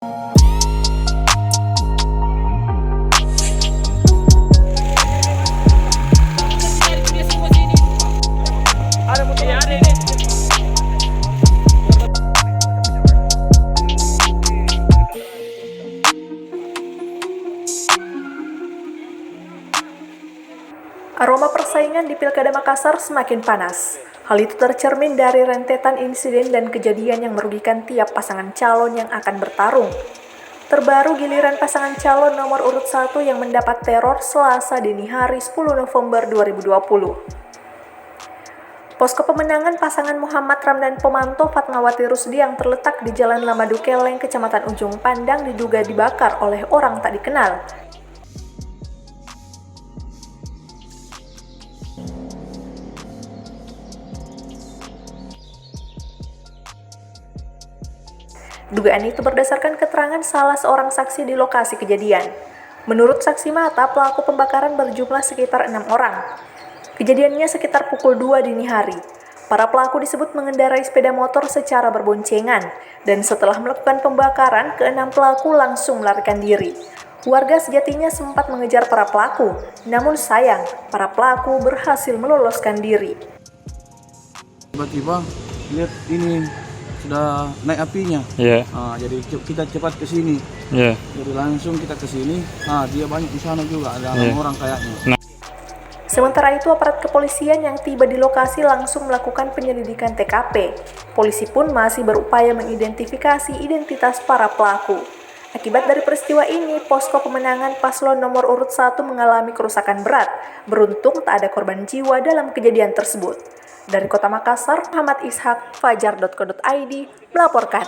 Aroma persaingan di Pilkada Makassar semakin panas. Hal itu tercermin dari rentetan insiden dan kejadian yang merugikan tiap pasangan calon yang akan bertarung. Terbaru giliran pasangan calon nomor urut 1 yang mendapat teror Selasa dini hari 10 November 2020. Posko pemenangan pasangan Muhammad Ramdan Pomanto Fatmawati Rusdi yang terletak di Jalan Lamadu Keleng, Kecamatan Ujung Pandang diduga dibakar oleh orang tak dikenal. Dugaan itu berdasarkan keterangan salah seorang saksi di lokasi kejadian. Menurut saksi mata, pelaku pembakaran berjumlah sekitar 6 orang. Kejadiannya sekitar pukul 2 dini hari. Para pelaku disebut mengendarai sepeda motor secara berboncengan, dan setelah melakukan pembakaran, ke-6 pelaku langsung melarikan diri. Warga sejatinya sempat mengejar para pelaku, namun sayang, para pelaku berhasil meloloskan diri. Tiba-tiba lihat ini sudah naik apinya, jadi kita cepat ke sini, jadi langsung kita ke sini. Dia banyak di sana juga, ada orang kayaknya. Sementara itu, aparat kepolisian yang tiba di lokasi langsung melakukan penyelidikan TKP. Polisi pun masih berupaya mengidentifikasi identitas para pelaku. Akibat dari peristiwa ini, posko pemenangan paslon nomor urut 1 mengalami kerusakan berat. Beruntung tak ada korban jiwa dalam kejadian tersebut. Dari Kota Makassar, Muhammad Ishak, Fajar.co.id melaporkan.